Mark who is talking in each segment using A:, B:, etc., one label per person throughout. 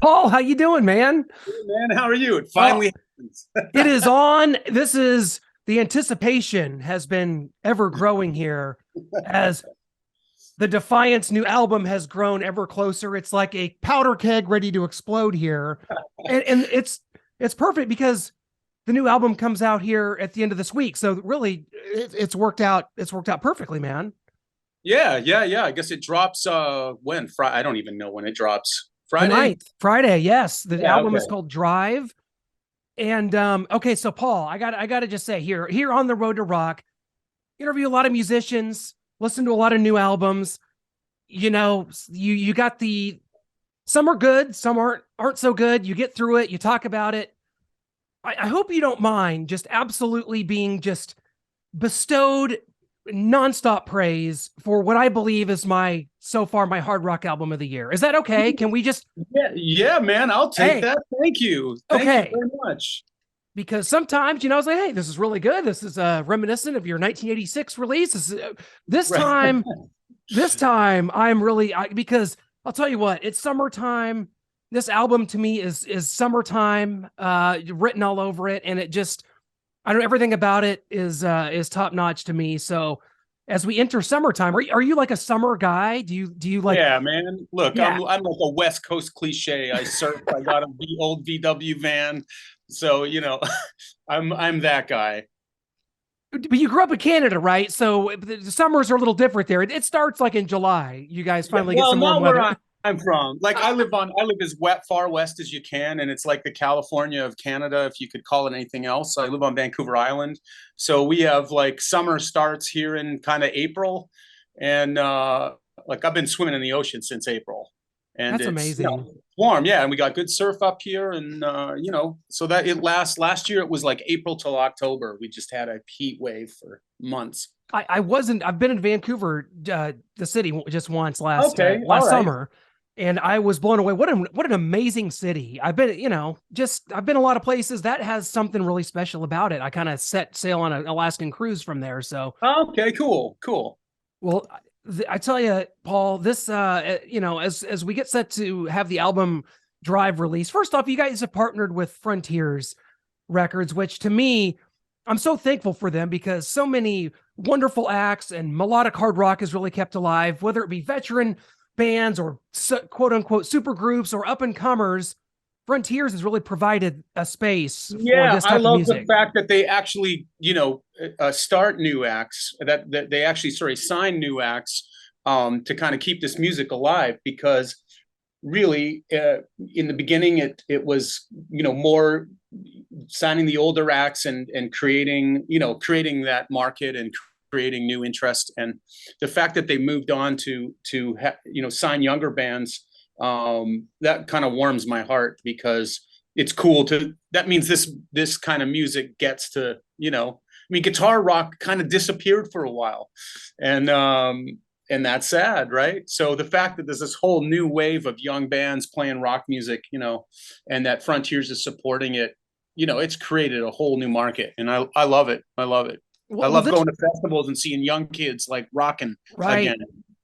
A: Paul, how you doing, man?
B: Hey, man, how are you? It
A: Oh,
B: finally happens.
A: it is on. This is the anticipation has been ever growing here as the Defiants new album has grown ever closer. It's like a powder keg ready to explode here. And it's perfect because the new album comes out here at the end of this week. So really it's worked out perfectly, man.
B: Yeah. I guess it drops when? Friday. I don't even know when it drops.
A: The
B: Friday?
A: ninth, Friday, yes. The
B: Yeah,
A: album
B: okay.
A: is called Drive. And okay, so Paul, I gotta just say here on the road to rock, interview a lot of musicians, listen to a lot of new albums. You got the some are good, some aren't so good. You get through it, you talk about it. I hope you don't mind just absolutely being just bestowed nonstop praise for what I believe is my so far my hard rock album of the year. Is that okay? Can we just
B: Yeah, man, I'll take
A: hey,
B: that. Thank you. Thank you
A: okay.
B: very much.
A: Because sometimes I was like, hey, this is really good, this is reminiscent of your 1986 release. This
B: Right.
A: time this time I'm really because I'll tell you what, it's summertime. This album to me is summertime, written all over it, and it just I don't everything about it is top notch to me. So as we enter summertime, are you like a summer guy? Do you like
B: Yeah, man. Look,
A: yeah.
B: I'm like a West Coast cliche. I surf. I got a old VW van, so I'm that guy.
A: But you grew up in Canada, right? So the summers are a little different there. It starts like in July. You guys
B: Yeah,
A: finally get
B: well,
A: some warm
B: not where
A: weather.
B: I'm from. Like I live as wet far west as you can, and it's like the California of Canada, if you could call it anything else. I live on Vancouver Island, so we have like summer starts here in kind of April, and like I've been swimming in the ocean since April, and
A: That's
B: it's
A: amazing.
B: warm, yeah, and we got good surf up here, and so that it lasts. Last year it was like April till October. We just had a heat wave for months.
A: I wasn't. I've been in Vancouver, the city, just once
B: Okay, all
A: last
B: right.
A: summer, and I was blown away. What an amazing city! I've been, just I've been a lot of places that has something really special about it. I kind of set sail on an Alaskan cruise from there. So,
B: Okay, cool.
A: well, I tell you, Paul, this, as we get set to have the album Drive release. First off, you guys have partnered with Frontiers Records, which to me, I'm so thankful for them because so many wonderful acts and melodic hard rock is really kept alive, whether it be veteran bands or quote unquote super groups or up and comers. Frontiers has really provided a space for
B: Yeah,
A: this
B: I
A: type of
B: love the
A: music.
B: fact that they actually, start new acts. That they actually, sorry, sign new acts to kind of keep this music alive. Because really, in the beginning, it was more signing the older acts and creating creating that market and creating new interest. And the fact that they moved on to sign younger bands, that kind of warms my heart because it's cool to that means this kind of music gets to I mean, guitar rock kind of disappeared for a while, and that's sad, right? So the fact that there's this whole new wave of young bands playing rock music, and that Frontiers is supporting it, it's created a whole new market, and I love it. I love it. I
A: Well,
B: love
A: this
B: going to festivals and seeing young kids like rocking again.
A: right.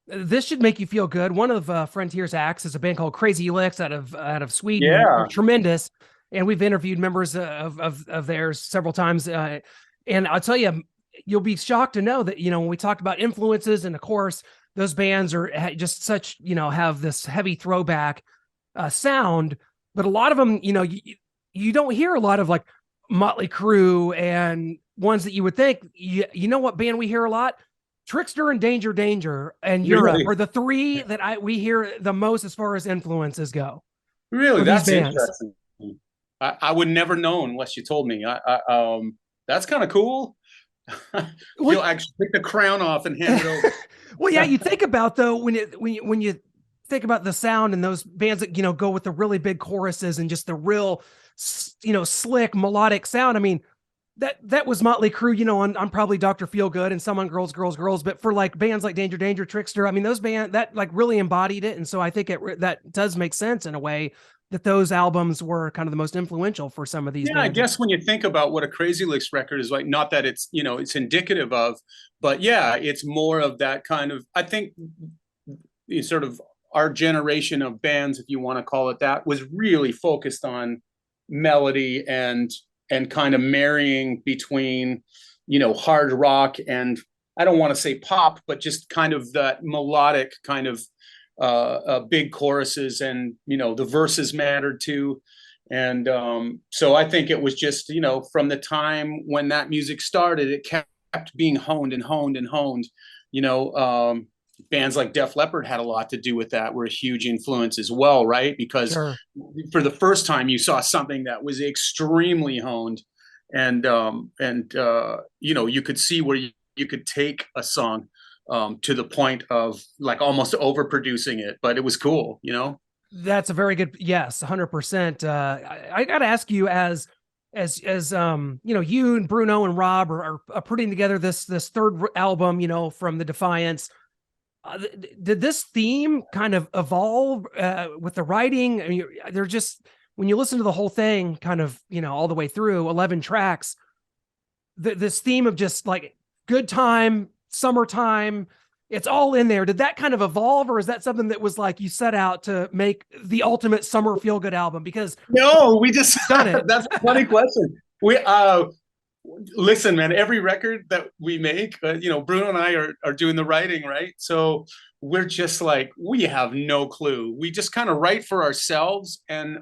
A: This should make you feel good. One of Frontier's acts is a band called Crazy Licks out of Sweden. They're
B: Yeah,
A: tremendous, and we've interviewed members of theirs several times. And I'll tell you, you'll be shocked to know that when we talked about influences, and of course those bands are just such have this heavy throwback sound, but a lot of them you don't hear a lot of like Motley Crue and ones that you would think. You know what band we hear a lot? Trickster and Danger and Europe
B: really,
A: are the three that we hear the most as far as influences go
B: really,
A: for these
B: that's
A: bands.
B: interesting. I would never know unless you told me. That's kind of cool.
A: Well,
B: Feel actually take the crown off and hand it over.
A: well, yeah. You think about though when you think about the sound and those bands that go with the really big choruses and just the real slick melodic sound. I mean, that was Motley Crue, on probably Dr. Feelgood and some on Girls. But for like bands like Danger, Trickster, I mean, those bands that like really embodied it. And so I think that does make sense in a way that those albums were kind of the most influential for some of these
B: Yeah, I
A: bands.
B: guess when you think about what a Crazy Licks record is like, not that it's indicative of, but yeah, it's more of that kind of. I think sort of our generation of bands, if you want to call it that, was really focused on melody and kind of marrying between, hard rock and, I don't want to say pop, but just kind of that melodic kind of big choruses, and the verses mattered too. And so I think it was just, from the time when that music started, it kept being honed and honed and honed. you know Bands like Def Leppard had a lot to do with that, were a huge influence as well, right? Because
A: Sure.
B: for the first time you saw something that was extremely honed, and you could see where you could take a song to the point of like almost overproducing it, but it was cool.
A: That's a very good, yes, 100%. I got to ask you, you and Bruno and Rob are putting together this third album, from the Defiants. Did this theme kind of evolve with the writing? I mean, they're just, when you listen to the whole thing, kind of, all the way through 11 tracks, this theme of just like good time, summertime, it's all in there. Did that kind of evolve, or is that something that was like you set out to make the ultimate summer feel good album? Because
B: No, we just
A: done it.
B: that's a funny question. We listen, man, every record that we make, Bruno and I are doing the writing, right? So we're just like, we have no clue. We just kind of write for ourselves. And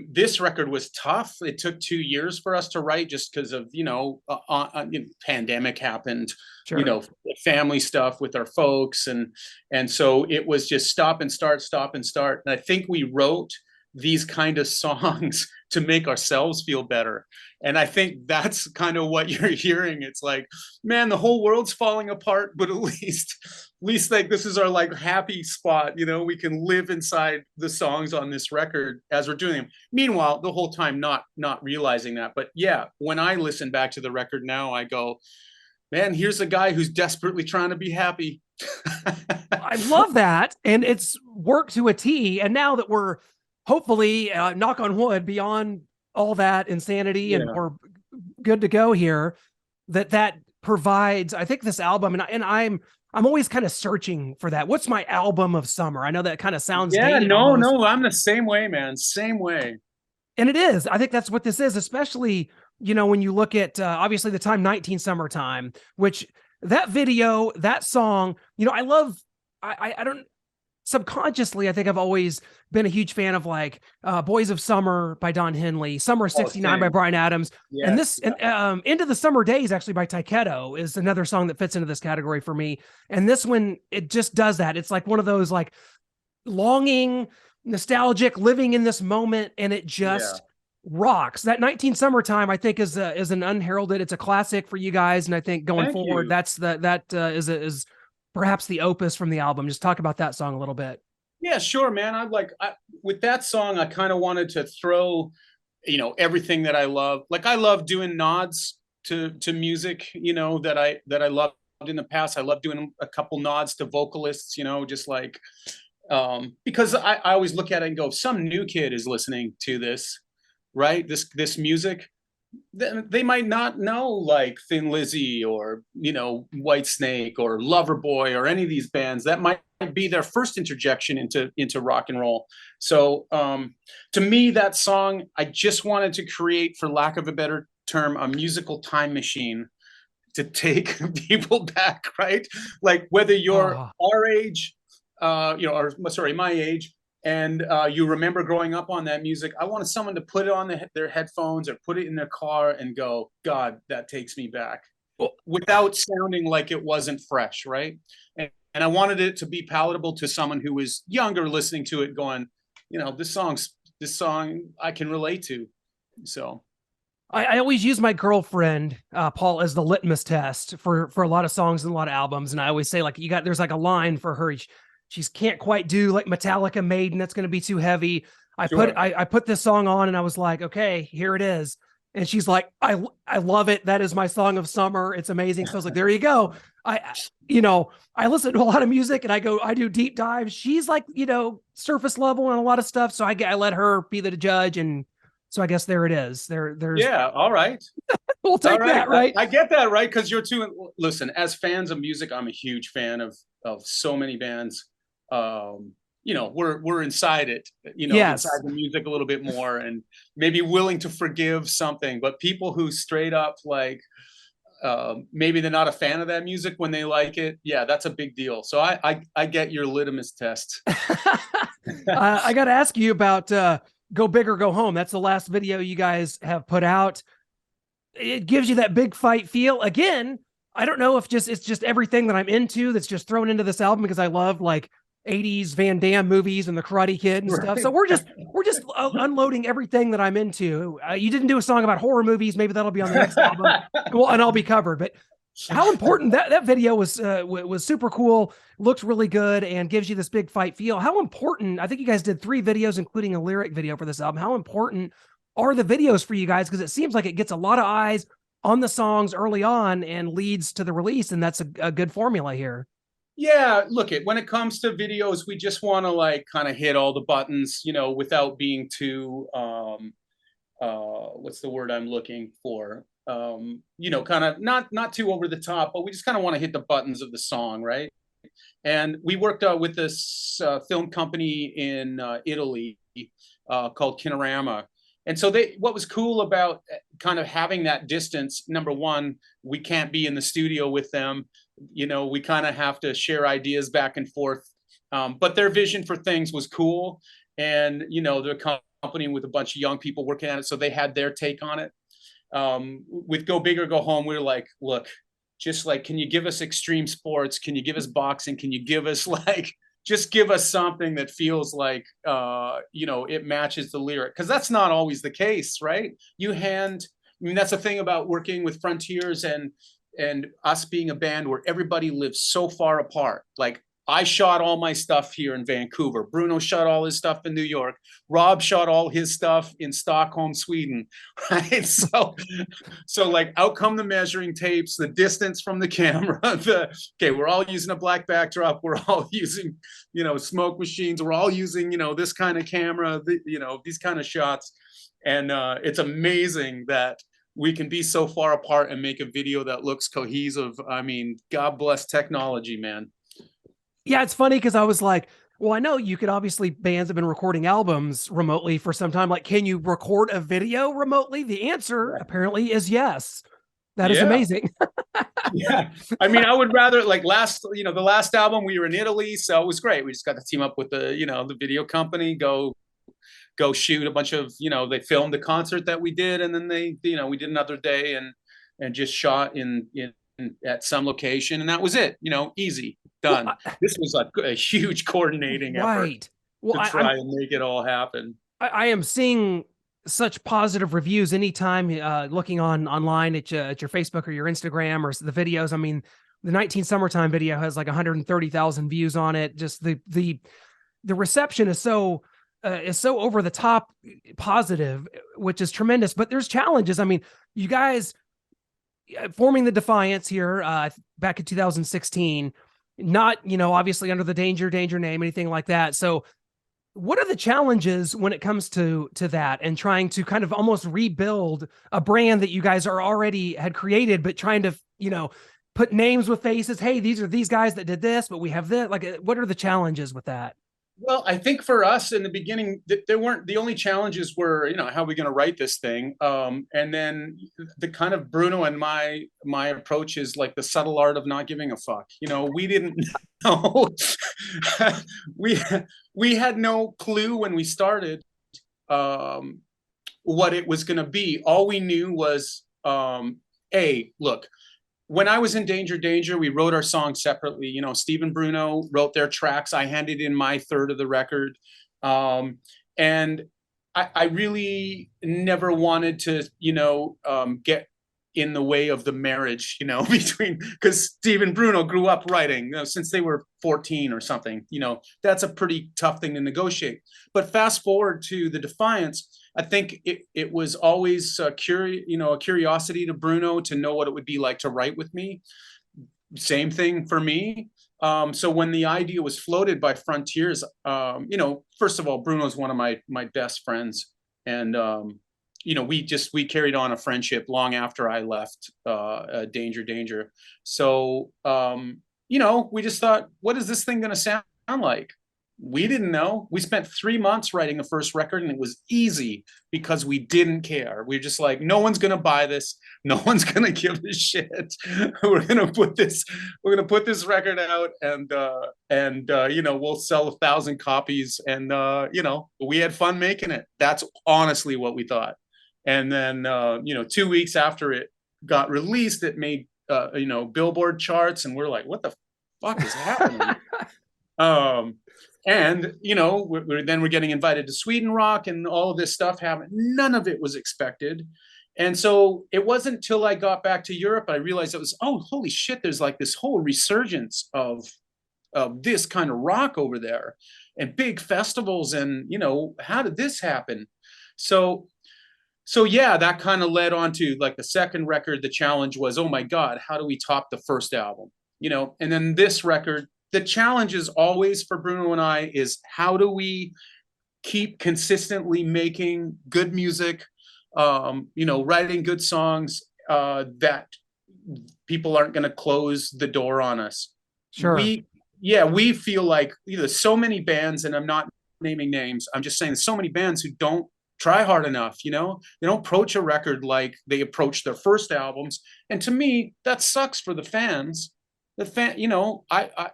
B: this record was tough. It took 2 years for us to write, just because of, pandemic happened,
A: Sure.
B: family stuff with our folks. And so it was just stop and start, stop and start. And I think we wrote these kind of songs to make ourselves feel better. And I think that's kind of what you're hearing. It's like, man, the whole world's falling apart, but at least like this is our like happy spot. We can live inside the songs on this record as we're doing them. Meanwhile, the whole time not realizing that. But yeah, when I listen back to the record now, I go, man, here's a guy who's desperately trying to be happy.
A: I love that. And it's worked to a T. And now that we're hopefully, knock on wood, beyond all that insanity, and we're good to go here, that provides, I think, this album, and I'm always kind of searching for that. What's my album of summer? I know that kind of sounds dated
B: no,
A: almost.
B: no, I'm the same way, man. Same way.
A: And it is. I think that's what this is, especially, when you look at, obviously, the time 19 Summertime, which that video, that song, I love, I don't, subconsciously, I think I've always been a huge fan of like Boys of Summer by Don Henley, Summer of '69 by Bryan Adams. Yes. And this, Into the Summer Days, actually, by Taiketo, is another song that fits into this category for me. And this one, it just does that. It's like one of those like longing, nostalgic, living in this moment, and it just rocks. That 19 Summertime, I think, is an unheralded, it's a classic for you guys. And I think going forward, that's is perhaps the opus from the album. Just talk about that song a little bit.
B: Yeah, sure, man. With that song, I kind of wanted to throw, everything that I love. Like, I love doing nods to music, that I loved in the past. I love doing a couple nods to vocalists, just like, because I always look at it and go, some new kid is listening to this, right? This music. They might not know like Thin Lizzy or Whitesnake or Loverboy or any of these bands. That might be their first interjection into rock and roll. So to me, that song, I just wanted to create, for lack of a better term, a musical time machine to take people back, right? Like, whether you're our age, my age, and you remember growing up on that music, I wanted someone to put it on their headphones or put it in their car and go, God, that takes me back, without sounding like it wasn't fresh, right? And I wanted it to be palatable to someone who was younger listening to it going, this song I can relate to. So
A: I always use my girlfriend, Paul, as the litmus test for a lot of songs and a lot of albums. And I always say, like, there's like a line for her. She can't quite do like Metallica, Maiden. That's going to be too heavy. I put this song on and I was like, okay, here it is. And she's like, I love it. That is my song of summer. It's amazing. So I was like, there you go. I listen to a lot of music and I do deep dives. She's like, surface level and a lot of stuff. So I let her be the judge. And so I guess there it is. There's
B: all right.
A: We'll take that, right?
B: I get that, right? Because you're too. Listen, as fans of music, I'm a huge fan of so many bands. we're inside it, inside
A: Yes.
B: the music a little bit more, and maybe willing to forgive something. But people who straight up like, maybe they're not a fan of that music when they like it. Yeah, that's a big deal. So I get your litmus test.
A: I got to ask you about Go Big or Go Home. That's the last video you guys have put out. It gives you that big fight feel. Again, I don't know if it's just everything that I'm into that's just thrown into this album because I love like 80s Van Damme movies and the Karate Kid and stuff. So
B: Right.
A: we're just unloading everything that I'm into. You didn't do a song about horror movies. Maybe that'll be on the next album. Well, and I'll be covered. But how important that video was super cool, looked really good, and gives you this big fight feel. How important? I think you guys did 3 videos, including a lyric video for this album. How important are the videos for you guys? Because it seems like it gets a lot of eyes on the songs early on and leads to the release, and that's a good formula here.
B: Yeah, look, when it comes to videos, we just want to like kind of hit all the buttons, without being too what's the word I'm looking for? Kind of not too over the top, but we just kind of want to hit the buttons of the song, right? And we worked with this film company in Italy called Kinorama. And so what was cool about kind of having that distance, number one, we can't be in the studio with them. We kind of have to share ideas back and forth. But their vision for things was cool. And, the company with a bunch of young people working at it. So they had their take on it. With Go Big or Go Home, we were like, look, just like, can you give us extreme sports? Can you give us boxing? Can you give us like, just give us something that feels like, it matches the lyric? Because that's not always the case, right? That's the thing about working with Frontiers and us being a band where everybody lives so far apart. Like, I shot all my stuff here in Vancouver. Bruno shot all his stuff in New York. Rob shot all his stuff in Stockholm, Sweden. Right? So like, out come the measuring tapes, the distance from the camera. We're all using a black backdrop. We're all using, smoke machines. We're all using, this kind of camera. These kind of shots, and it's amazing that we can be so far apart and make a video that looks cohesive. I mean, God bless technology, man.
A: Yeah, it's funny because I was like, well, I know you could obviously, bands have been recording albums remotely for some time. Like, can you record a video remotely? The answer apparently is yes. That is
B: Yeah.
A: amazing.
B: Yeah. I mean, I would rather like the last album we were in Italy, so it was great. We just got to team up with the video company, go shoot a bunch of, they filmed the concert that we did, and then we did another day and just shot in at some location, and that was it. Easy, done.
A: Well,
B: This was a huge coordinating effort
A: right. Well,
B: to try and make it all happen.
A: I am seeing such positive reviews anytime looking online at your Facebook or your Instagram or the videos. I mean, the 19 Summertime video has like 130,000 views on it. Just the reception is so over the top positive, which is tremendous. But there's challenges. I mean, you guys forming the Defiants here back in 2016, not obviously under the Danger name, anything like that. So what are the challenges when it comes to that and trying to kind of almost rebuild a brand that you guys are already had created, but trying to put names with faces? Hey, these are these guys that did this, but we have this. Like, what are the challenges with that?
B: Well, I think for us in the beginning, there weren't, the only challenges were, how are we going to write this thing? And then the kind of Bruno and my approach is like the subtle art of not giving a fuck. We didn't know. we had no clue when we started what it was going to be. All we knew was, look, when I was in Danger, we wrote our songs separately. Steve and Bruno wrote their tracks. I handed in my third of the record. And I really never wanted to, get in the way of the marriage, because Steve and Bruno grew up writing, since they were 14 or something. That's a pretty tough thing to negotiate. But fast forward to the Defiants, I think it was always a curiosity to Bruno to know what it would be like to write with me. Same thing for me. So when the idea was floated by Frontiers, first of all, Bruno's one of my best friends, and we carried on a friendship long after I left Danger. So we just thought, what is this thing going to sound like? We didn't know. We spent 3 months writing the first record, and it was easy because we didn't care. We are just like, no one's gonna buy this. No one's gonna give a shit. We're gonna put this. We're gonna put this record out, and you know, we'll sell 1,000 copies, and you know, we had fun making it. That's honestly what we thought. And then you know, 2 weeks after it got released, it made you know, Billboard charts, and we're like, what the fuck is happening? um and you know, then we're getting invited to Sweden Rock, and all of this stuff happened. None of it was expected. And so it wasn't till I got back to Europe I realized it was, oh, holy shit, there's like this whole resurgence of this kind of rock over there, and big festivals, and you know, how did this happen? So yeah, that kind of led on to like the second record. The challenge was, oh my God, how do we top the first album? You know, and then this record, the challenge is always for Bruno and I is, how do we keep consistently making good music, you know, writing good songs, that people aren't going to close the door on us.
A: Sure.
B: We feel like, you know, so many bands, and I'm not naming names, I'm just saying so many bands who don't try hard enough. You know, they don't approach a record like they approach their first albums. And to me, that sucks for the fans. The fan, you know,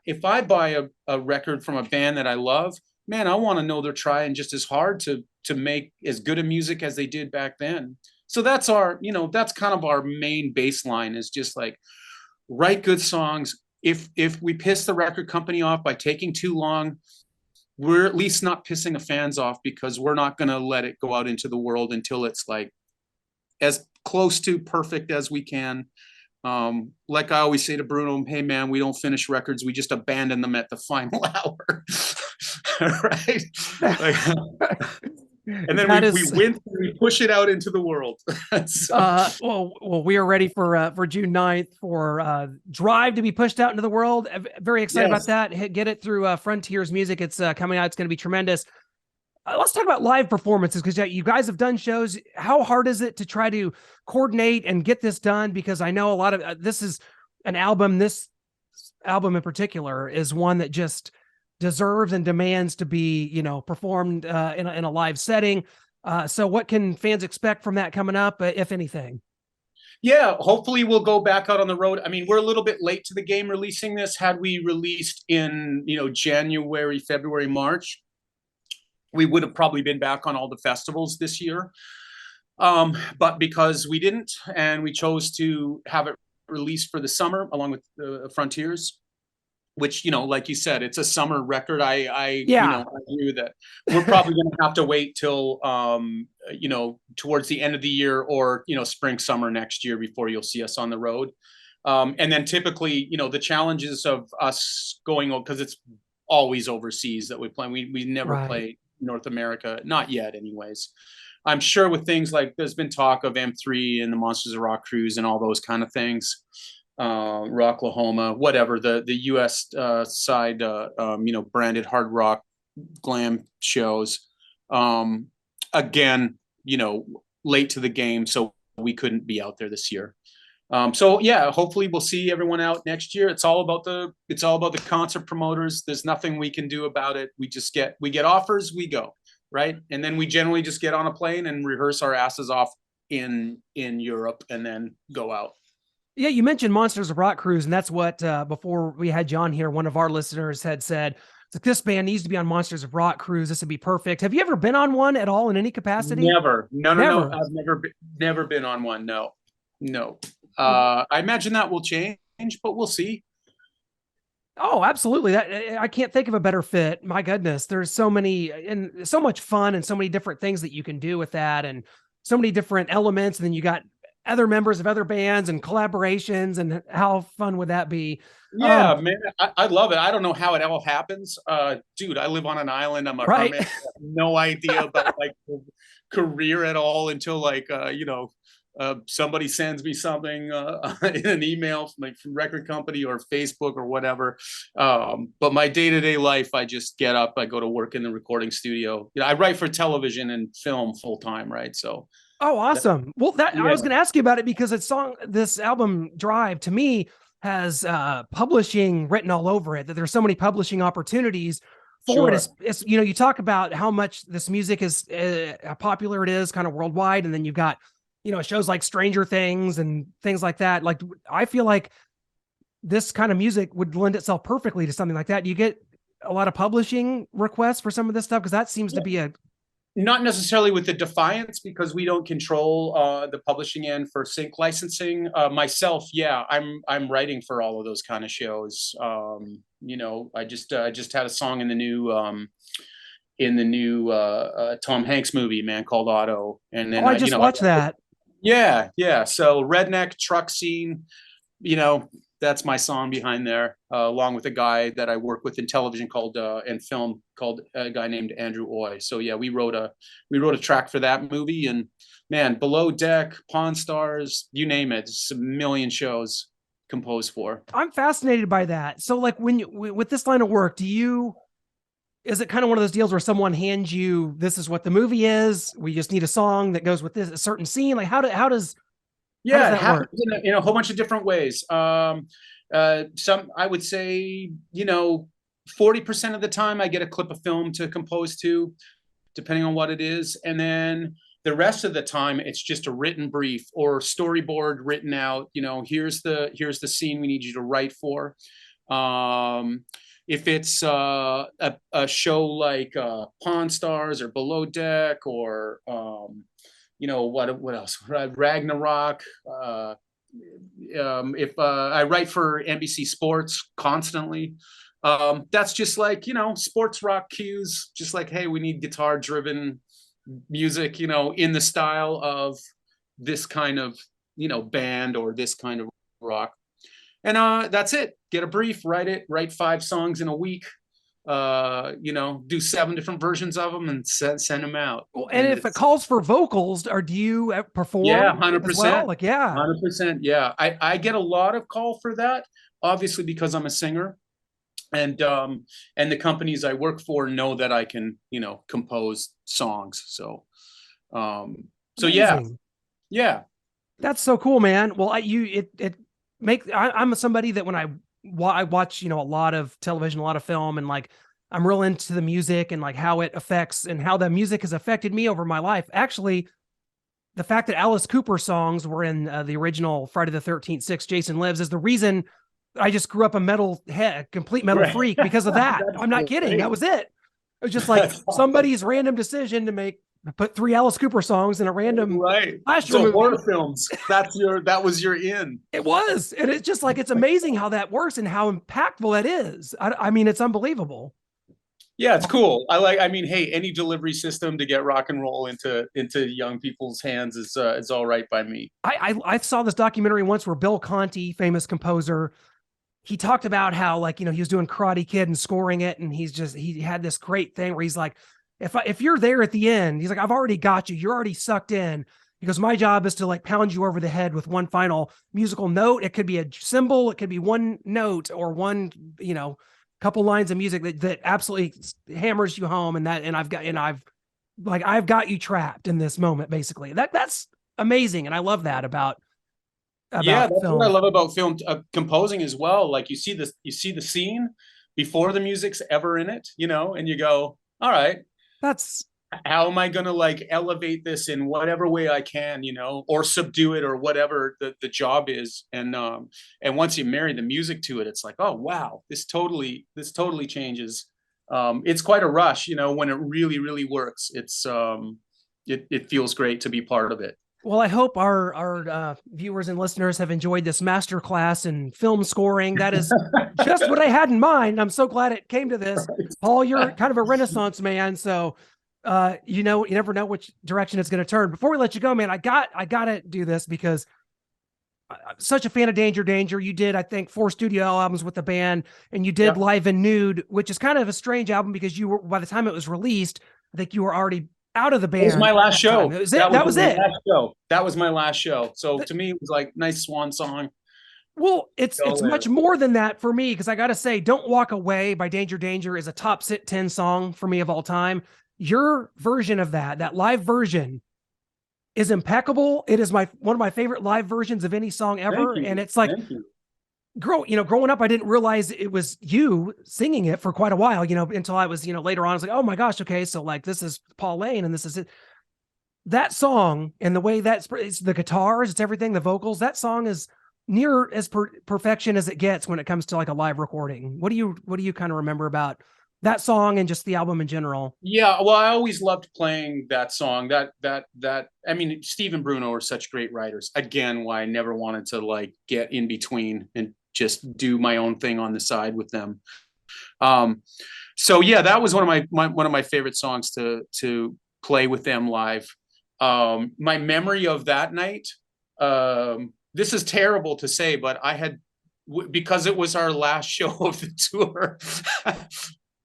B: if I buy a record from a band that I love, man, I want to know they're trying just as hard to make as good a music as they did back then. So that's our, you know, that's kind of our main baseline, is just like, write good songs. If we piss the record company off by taking too long, we're at least not pissing the fans off, because we're not going to let it go out into the world until it's like as close to perfect as we can. Like I always say to Bruno, hey man, we don't finish records, we just abandon them at the final hour. Right? Like, and then we win, we push it out into the world.
A: So. Well, we are ready for June 9th for Drive to be pushed out into the world. Very excited about that. Get it through Frontiers Music. It's coming out. It's going to be tremendous. Let's talk about live performances, because you guys have done shows. How hard is it to try to coordinate and get this done? Because I know a lot of this is an album. This album in particular is one that just deserves and demands to be, you know, performed in a live setting. So what can fans expect from that coming up, if anything?
B: Yeah, hopefully we'll go back out on the road. I mean, we're a little bit late to the game releasing this. Had we released in, you know, January, February, March, we would have probably been back on all the festivals this year. But because we didn't, and we chose to have it released for the summer along with the Frontiers, which, you know, like you said, it's a summer record. You know, I agree with that. We're probably going to have to wait till, you know, towards the end of the year, or, you know, spring, summer next year before you'll see us on the road. And then typically, you know, the challenges of us going, because it's always overseas that we play. We never play North America, not yet anyways. I'm sure with things like, there's been talk of M3 and the Monsters of Rock cruise and all those kind of things, Rocklahoma, whatever, the US side, you know, branded hard rock glam shows. Again, you know, late to the game, so we couldn't be out there this year. So yeah, hopefully we'll see everyone out next year. It's all about the concert promoters. There's nothing we can do about it. We get offers, we go, right? And then we generally just get on a plane and rehearse our asses off in Europe, and then go out.
A: Yeah, you mentioned Monsters of Rock cruise, and that's what before we had John here, one of our listeners had said, like, this band needs to be on Monsters of Rock cruise. This would be perfect. Have you ever been on one at all in any capacity?
B: Never. No. I've never been on one. No. I imagine that will change, but we'll see.
A: Oh, absolutely. I can't think of a better fit. My goodness, there's so many and so much fun and so many different things that you can do with that, and so many different elements. And then you got other members of other bands and collaborations, and how fun would that be?
B: Yeah, man, I love it. I don't know how it all happens. Dude, I live on an island. I'm a hermit. I have no idea about like career at all until like, you know, somebody sends me something in an email from record company or Facebook or whatever. But my day-to-day life, I just get up, I go to work in the recording studio. You know, I write for television and film full time, right? So.
A: Oh, awesome. Well, I was going to ask you about it, because this album Drive, to me, has publishing written all over it, that there's so many publishing opportunities. forward
B: Sure.
A: is, you know, you talk about how much this music is how popular it is kind of worldwide. And then you've got, you know, shows like Stranger Things and things like that. Like, I feel like this kind of music would lend itself perfectly to something like that. Do you get a lot of publishing requests for some of this stuff? Because that seems to be a
B: Not necessarily with the Defiants because we don't control the publishing end for sync licensing. Myself, yeah, I'm writing for all of those kind of shows. You know, I just had a song in the new Tom Hanks movie, Man Called Otto, and
A: oh,
B: then
A: I just watched that.
B: yeah, yeah. So redneck truck scene, you know, that's my song behind there, along with a guy that I work with in television called and film called a guy named Andrew Oy. So yeah, we wrote a track for that movie, and man, Below Deck, Pawn Stars, you name it, it's a million shows composed for.
A: I'm fascinated by that. So like when you with this line of work, do you is it kind of one of those deals where someone hands you this is what the movie is? We just need a song that goes with this a certain scene. Like how does
B: Yeah, it
A: that work?
B: happens in a whole bunch of different ways. Some I would say, you know, 40% of the time I get a clip of film to compose to, depending on what it is. And then the rest of the time it's just a written brief or storyboard written out. You know, here's the scene we need you to write for. If it's a show like Pawn Stars or Below Deck or you know what else? Ragnarok. If I write for NBC Sports constantly, that's just like, you know, sports rock cues. Just like, hey, we need guitar driven music, you know, in the style of this kind of, you know, band or this kind of rock. And that's it. Get a brief, write 5 songs in a week. You know, do 7 different versions of them and send them out.
A: Well, and
B: And
A: if it
B: it's
A: calls for vocals, or do you
B: yeah,
A: perform as well?
B: 100%.
A: Like, yeah,
B: 100%. Yeah. I get a lot of call for that, obviously because I'm a singer. And the companies I work for know that I can, you know, compose songs. So yeah,
A: amazing.
B: yeah.
A: That's so cool, man. Well, I'm somebody that when I watch, you know, a lot of television, a lot of film, and like I'm real into the music and like how it affects and how the music has affected me over my life. Actually, the fact that Alice Cooper songs were in the original Friday the 13th 6 Jason Lives is the reason I just grew up a metal head, complete metal
B: Right.
A: freak because of that.
B: That's
A: I'm not kidding.
B: great.
A: That was it. It was just like
B: That's
A: somebody's random decision to put 3 Alice Cooper songs in a random
B: right.
A: slasher
B: So
A: movie.
B: horror films, that was your in.
A: It was. And it's just like, it's amazing how that works and how impactful that is. I mean, it's unbelievable.
B: Yeah, it's cool. I mean, hey, any delivery system to get rock and roll into young people's hands is all right by me.
A: I saw this documentary once where Bill Conti, famous composer, he talked about how, like, you know, he was doing Karate Kid and scoring it. And he had this great thing where he's like, if you're there at the end, he's like, I've already got you. You're already sucked in. He goes, my job is to like pound you over the head with one final musical note. It could be a symbol. It could be one note or one, you know, couple lines of music that absolutely hammers you home. And I've got you trapped in this moment, basically. That's amazing. And I love that about
B: Yeah, that's what I
A: film.
B: love about film composing as well. Like you see the scene before the music's ever in it, you know, and you go, all right,
A: That's
B: how am I going to like elevate this in whatever way I can, you know, or subdue it or whatever the job is. And once you marry the music to it, it's like, oh, wow, this totally changes. It's quite a rush, you know, when it really, really works. It feels great to be part of it.
A: well, I hope our viewers and listeners have enjoyed this masterclass in film scoring. That is just what I had in mind. I'm so glad it came to this. Paul, you're kind of a renaissance man, so you know, you never know which direction it's going to turn. Before we let you go, man, I gotta do this because I'm such a fan of Danger Danger. You did, I think, 4 studio albums with the band, and you did
B: Yep.
A: Live and Nude, which is kind of a strange album because you were, by the time it was released, I think you were already out of the
B: It was
A: band.
B: my last
A: That time.
B: show.
A: It was it. That was
B: my
A: it.
B: last show. That was my last show. So to me, it was like nice swan song.
A: Well, it's
B: Go there.
A: much more than that for me because I got to say, "Don't Walk Away" by Danger Danger is a top 10 song for me of all time. Your version of that live version, is impeccable. It is one of my favorite live versions of any song ever,
B: Thank
A: and
B: you.
A: it's like
B: Thank you.
A: growing up, I didn't realize it was you singing it for quite a while, until I was, later on, I was like, oh my gosh, okay, so like this is Paul Laine and this is it. That song and the way it's the guitars, it's everything, the vocals, that song is near as perfection as it gets when it comes to like a live recording. What do you kind of remember about that song and just the album in general?
B: Yeah, well, I always loved playing that song. I mean, Steve and Bruno are such great writers. Again, why I never wanted to like get in between and just do my own thing on the side with them. Um, so yeah, that was one of one of my favorite songs to play with them live. My memory of that night, this is terrible to say, but I had, because it was our last show of the tour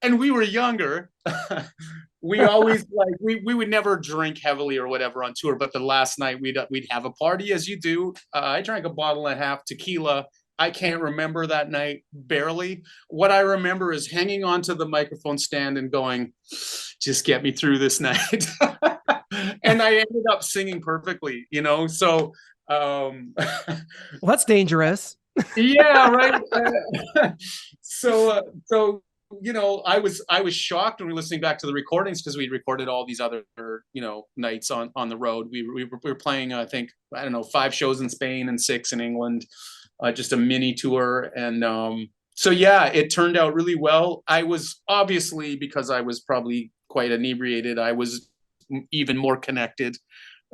B: and we were younger. We always like, we would never drink heavily or whatever on tour, but the last night we'd have a party as you do. I drank a bottle and a half tequila. I can't remember that night, barely. What I remember is hanging onto the microphone stand and going, just get me through this night. And I ended up singing perfectly, so
A: Well, that's dangerous.
B: yeah, right. So I was shocked when we were listening back to the recordings, because we'd recorded all these other nights on the road. We were playing, I think, I don't know, 5 shows in Spain and 6 in England, just a mini tour. And so yeah, it turned out really well. I was, obviously, because I was probably quite inebriated, I was even more connected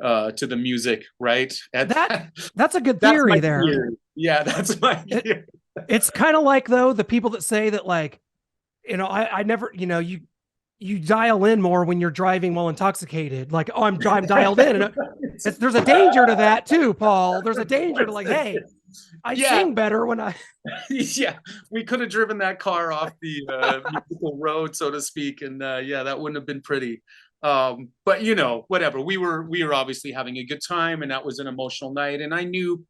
B: to the music, right?
A: That's a good theory there.
B: Theory. Yeah, that's my theory.
A: It's kind of like, though, the people that say that, like, I never, you dial in more when you're driving while intoxicated. Like, oh, I'm dialed in. And there's a danger to that too, Paul. There's a danger to, like, hey, I sing better when I.
B: Yeah, we could have driven that car off the musical road, so to speak, and yeah, that wouldn't have been pretty. But whatever. We were obviously having a good time, and that was an emotional night. And I knew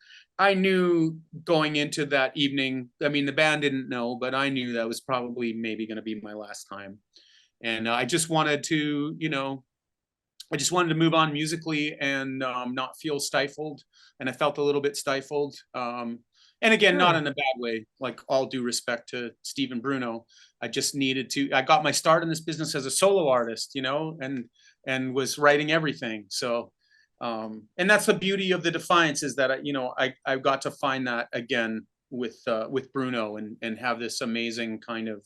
B: going into that evening. I mean, the band didn't know, but I knew that was probably maybe going to be my last time. And I just wanted to, move on musically and not feel stifled. And I felt a little bit stifled. And again, not in a bad way, like, all due respect to Steve and Bruno. I just needed to, I got my start in this business as a solo artist, and was writing everything. So, and that's the beauty of the Defiants, is that, I got to find that again with Bruno, and have this amazing kind of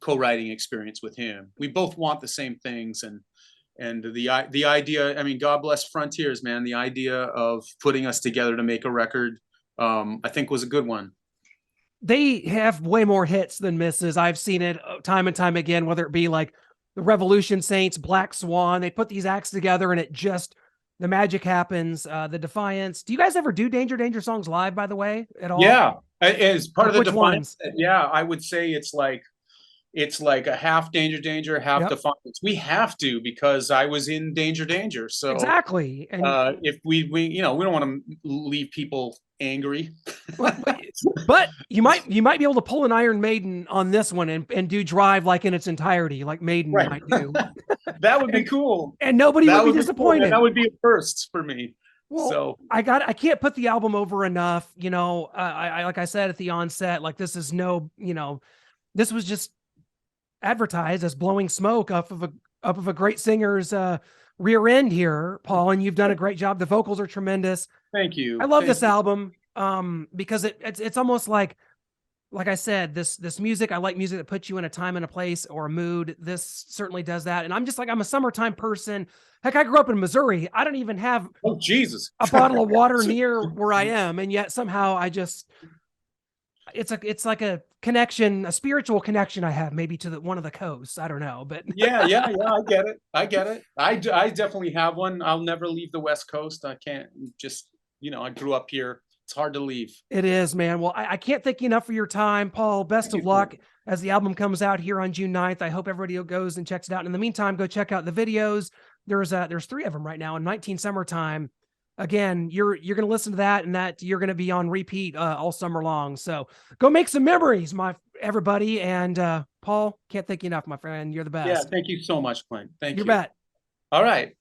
B: co-writing experience with him. We both want the same things, and the idea, I mean, God bless Frontiers, man. The idea of putting us together to make a record, I think, was a good one.
A: They have way more hits than misses. I've seen it time and time again, whether it be like the Revolution Saints, Black Swan. They put these acts together and the magic happens. The Defiants. Do you guys ever do Danger songs live, by the way, at all?
B: Yeah, as part of the Defiants.
A: Ones?
B: Yeah, I would say it's like a half Danger, half Defiance. We have to, because I was in Danger. So
A: exactly. And
B: if we we don't want to leave people angry.
A: but you might be able to pull an Iron Maiden on this one and do Drive like in its entirety, like Maiden might do.
B: That would be cool.
A: And nobody would be disappointed.
B: Cool. That would be a first for me.
A: Well,
B: so
A: I can't put the album over enough. I like I said at the onset, like, this is this was just advertised as blowing smoke up of a great singer's rear end here, Paul, and you've done a great job. The vocals are tremendous.
B: Thank you.
A: I love this album because it's almost like I said, this music. I like music that puts you in a time and a place or a mood. This certainly does that. And I'm a summertime person. Heck, I grew up in Missouri. I don't even have a bottle of water near where I am, and yet somehow it's like a connection, a spiritual connection I have, maybe to one of the coasts. I don't know, but
B: yeah, I get it. I definitely have one. I'll never leave the West Coast. I can't just, I grew up here. It's hard to leave.
A: It is, man. Well, I can't thank you enough for your time, Paul. Best of luck as the album comes out here on June 9th. I hope everybody goes and checks it out. And in the meantime, go check out the videos. There's 3 of them right now in 19 Summertime. Again, you're going to listen to that, and that you're going to be on repeat all summer long. So go make some memories, everybody. And Paul, can't thank you enough, my friend. You're the best.
B: Yeah, thank you so much, Clint. Thank you.
A: You bet.
B: All right.